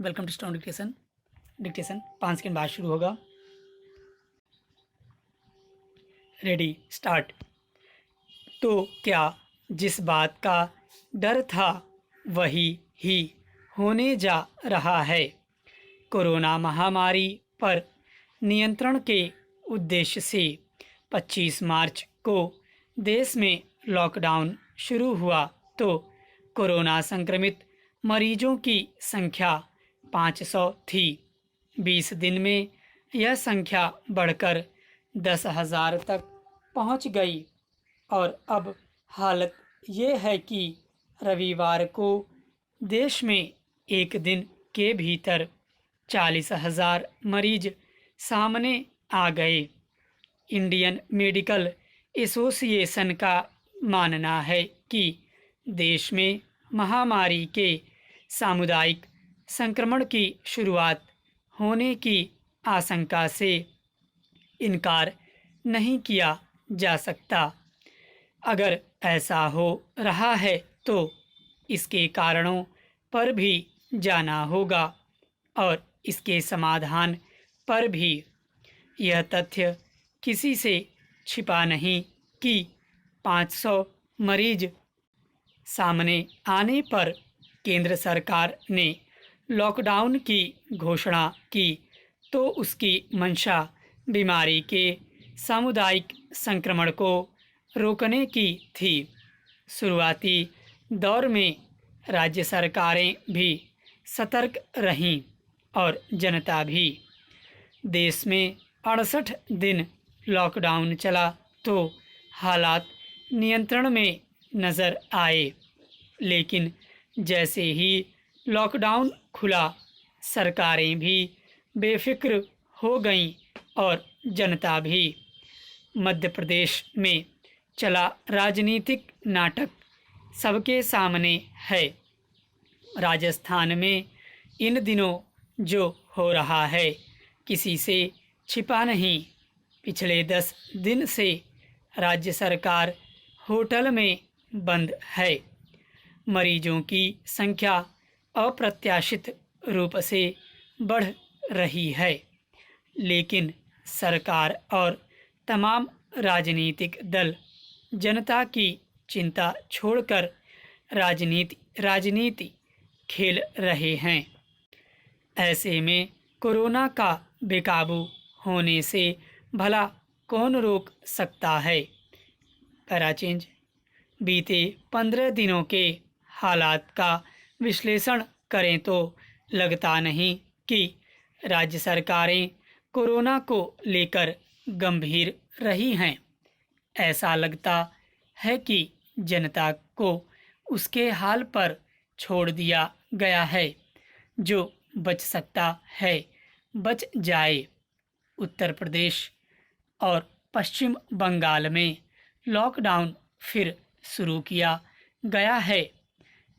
Welcome to strong dictation. Dictation 5 second बाद शुरू होगा। Ready start. तो क्या जिस बात का डर था वही ही होने जा रहा है। कोरोना महामारी पर नियंत्रण के उद्देश्य से 25 मार्च को देश में लॉकडाउन शुरू हुआ तो कोरोना संक्रमित मरीजों की संख्या 500 थी। 20 दिन में यह संख्या बढ़कर 10,000 तक पहुंच गई और अब हालत ये है कि रविवार को देश में एक दिन के भीतर 40,000 मरीज सामने आ गए। इंडियन मेडिकल एसोसिएशन का मानना है कि देश में महामारी के सामुदायिक संक्रमण की शुरुआत होने की आशंका से इनकार नहीं किया जा सकता। अगर ऐसा हो रहा है तो इसके कारणों पर भी जाना होगा और इसके समाधान पर भी। यह तथ्य किसी से छिपा नहीं कि 500 मरीज सामने आने पर केंद्र सरकार ने लॉकडाउन की घोषणा की तो उसकी मंशा बीमारी के सामुदायिक संक्रमण को रोकने की थी। शुरुआती दौर में राज्य सरकारें भी सतर्क रहीं और जनता भी। देश में 68 दिन लॉकडाउन चला तो हालात नियंत्रण में नज़र आए, लेकिन जैसे ही लॉकडाउन खुला सरकारें भी बेफिक्र हो गईं और जनता भी। मध्य प्रदेश में चला राजनीतिक नाटक सबके सामने है। राजस्थान में इन दिनों जो हो रहा है किसी से छिपा नहीं। पिछले 10 दिन से राज्य सरकार होटल में बंद है। मरीजों की संख्या अप्रत्याशित रूप से बढ़ रही है, लेकिन सरकार और तमाम राजनीतिक दल जनता की चिंता छोड़कर राजनीति खेल रहे हैं। ऐसे में कोरोना का बेकाबू होने से भला कौन रोक सकता है। Para change. बीते 15 दिनों के हालात का विश्लेषण करें तो लगता नहीं कि राज्य सरकारें कोरोना को लेकर गंभीर रही हैं। ऐसा लगता है कि जनता को उसके हाल पर छोड़ दिया गया है। जो बच सकता है बच जाए। उत्तर प्रदेश और पश्चिम बंगाल में लॉकडाउन फिर शुरू किया गया है,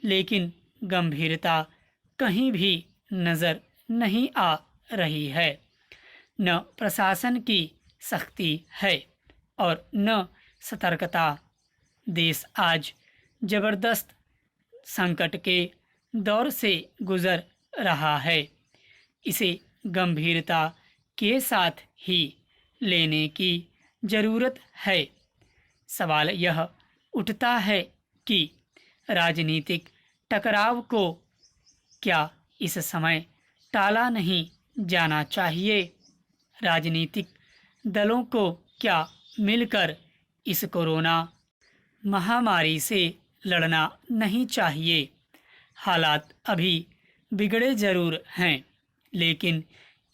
लेकिन गंभीरता कहीं भी नज़र नहीं आ रही है। न प्रशासन की सख्ती है और न सतर्कता। देश आज जबरदस्त संकट के दौर से गुजर रहा है। इसे गंभीरता के साथ ही लेने की ज़रूरत है। सवाल यह उठता है कि राजनीतिक टकराव को क्या इस समय टाला नहीं जाना चाहिए। राजनीतिक दलों को क्या मिलकर इस कोरोना महामारी से लड़ना नहीं चाहिए। हालात अभी बिगड़े ज़रूर हैं, लेकिन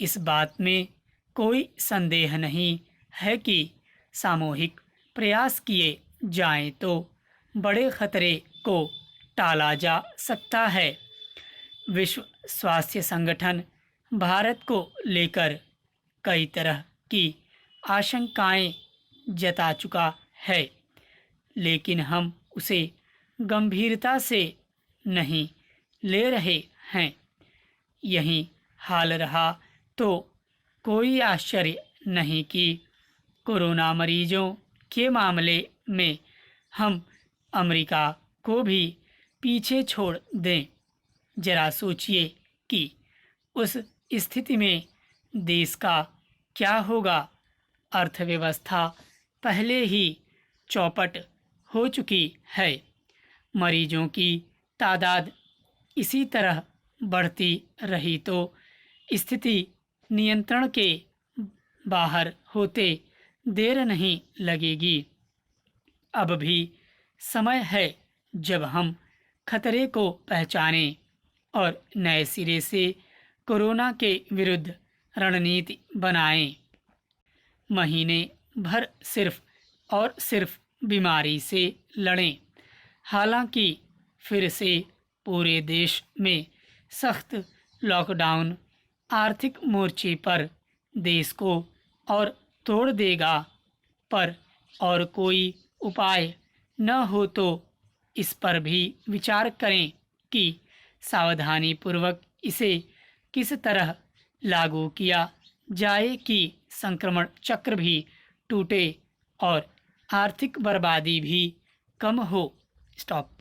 इस बात में कोई संदेह नहीं है कि सामूहिक प्रयास किए जाएं तो बड़े खतरे को टाला जा सकता है। विश्व स्वास्थ्य संगठन भारत को लेकर कई तरह की आशंकाएं जता चुका है, लेकिन हम उसे गंभीरता से नहीं ले रहे हैं। यही हाल रहा तो कोई आश्चर्य नहीं कि कोरोना मरीजों के मामले में हम अमेरिका को भी पीछे छोड़ दें। जरा सोचिए कि उस स्थिति में देश का क्या होगा। अर्थव्यवस्था पहले ही चौपट हो चुकी है। मरीजों की तादाद इसी तरह बढ़ती रही तो स्थिति नियंत्रण के बाहर होते देर नहीं लगेगी। अब भी समय है जब हम खतरे को पहचानें और नए सिरे से कोरोना के विरुद्ध रणनीति बनाएं। महीने भर सिर्फ और सिर्फ बीमारी से लड़ें। हालांकि फिर से पूरे देश में सख्त लॉकडाउन आर्थिक मोर्चे पर देश को और तोड़ देगा, पर और कोई उपाय न हो तो इस पर भी विचार करें कि सावधानीपूर्वक इसे किस तरह लागू किया जाए कि संक्रमण चक्र भी टूटे और आर्थिक बर्बादी भी कम हो। स्टॉप।